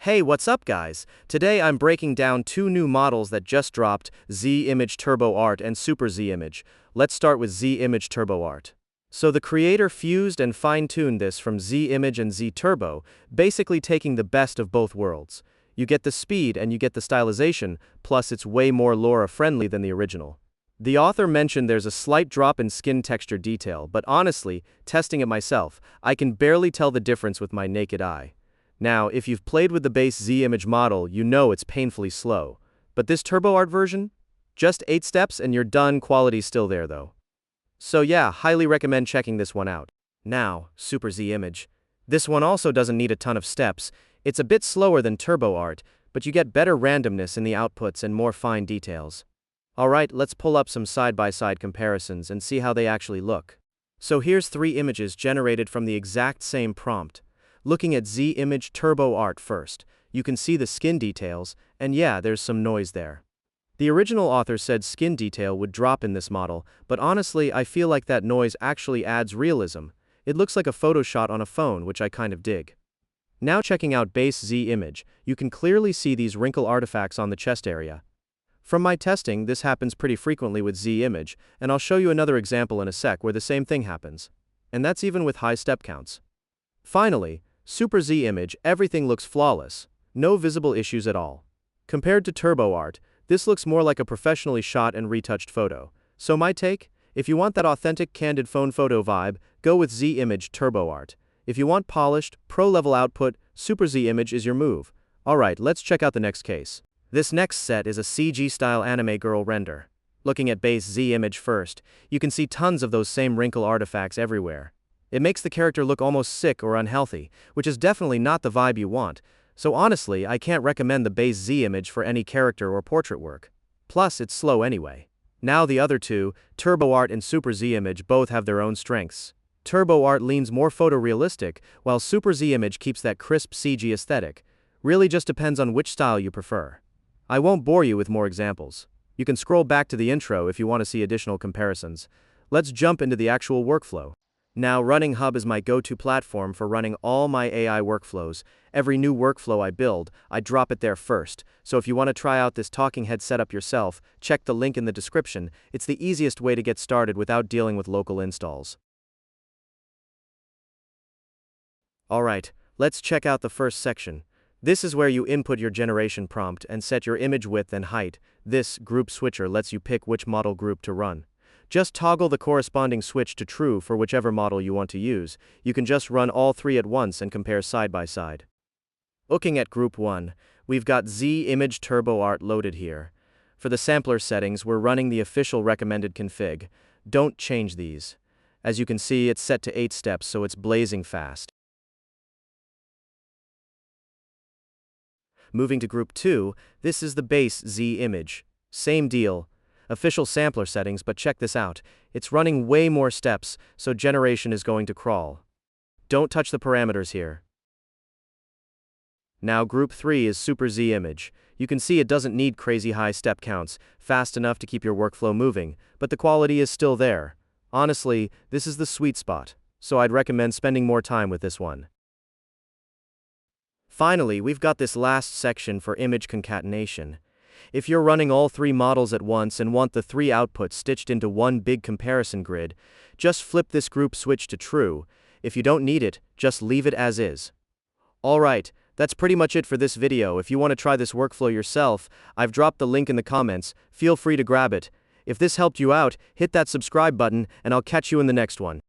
Hey, what's up guys? Today I'm breaking down two new models that just dropped, Z-Image Turbo Art and Super Z-Image. Let's start with Z-Image Turbo Art. So the creator fused and fine-tuned this from Z-Image and Z-Turbo, basically taking the best of both worlds. You get the speed and you get the stylization, plus it's way more LoRa-friendly than the original. The author mentioned there's a slight drop in skin texture detail, but honestly, testing it myself, I can barely tell the difference with my naked eye. Now, if you've played with the base Z-Image model, you know it's painfully slow. But this Turbo Art version? Just 8 steps and you're done, quality's still there though. So yeah, highly recommend checking this one out. Now, Super Z-Image. This one also doesn't need a ton of steps. It's a bit slower than Turbo Art, but you get better randomness in the outputs and more fine details. Alright, let's pull up some side-by-side comparisons and see how they actually look. So here's 3 images generated from the exact same prompt. Looking at Z-Image Turbo Art first, you can see the skin details, and yeah, there's some noise there. The original author said skin detail would drop in this model, but honestly I feel like that noise actually adds realism. It looks like a photo shot on a phone, which I kind of dig. Now checking out base Z-Image, you can clearly see these wrinkle artifacts on the chest area. From my testing, this happens pretty frequently with Z-Image, and I'll show you another example in a sec where the same thing happens. And that's even with high step counts. Finally, Super Z-Image, everything looks flawless, no visible issues at all. Compared to Turbo Art, this looks more like a professionally shot and retouched photo. So my take? If you want that authentic candid phone photo vibe, go with Z-Image Turbo Art. If you want polished, pro-level output, Super Z-Image is your move. Alright, let's check out the next case. This next set is a CG-style anime girl render. Looking at base Z-Image first, you can see tons of those same wrinkle artifacts everywhere. It makes the character look almost sick or unhealthy, which is definitely not the vibe you want, so honestly I can't recommend the base Z-Image for any character or portrait work. Plus, it's slow anyway. Now the other two, Turbo Art and Super Z-Image, both have their own strengths. Turbo Art leans more photorealistic, while Super Z-Image keeps that crisp CG aesthetic. Really just depends on which style you prefer. I won't bore you with more examples. You can scroll back to the intro if you want to see additional comparisons. Let's jump into the actual workflow. Now, Running Hub is my go-to platform for running all my AI workflows. Every new workflow I build, I drop it there first. So if you want to try out this talking head setup yourself, check the link in the description. It's the easiest way to get started without dealing with local installs. Alright, let's check out the first section. This is where you input your generation prompt and set your image width and height. This group switcher lets you pick which model group to run. Just toggle the corresponding switch to true for whichever model you want to use. You can just run all 3 at once and compare side by side. Looking at group 1, we've got Z-Image Turbo Art loaded here. For the sampler settings, we're running the official recommended config. Don't change these. As you can see, it's set to 8 steps, so it's blazing fast. Moving to group 2, this is the base Z-Image. Same deal. Official sampler settings, but check this out. It's running way more steps, so generation is going to crawl. Don't touch the parameters here. Now group 3 is Super Z-Image. You can see it doesn't need crazy high step counts, fast enough to keep your workflow moving, but the quality is still there. Honestly, this is the sweet spot, so I'd recommend spending more time with this one. Finally, we've got this last section for image concatenation. If you're running all 3 models at once and want the 3 outputs stitched into one big comparison grid, just flip this group switch to true. If you don't need it, just leave it as is. Alright, that's pretty much it for this video. If you want to try this workflow yourself, I've dropped the link in the comments, feel free to grab it. If this helped you out, hit that subscribe button, and I'll catch you in the next one.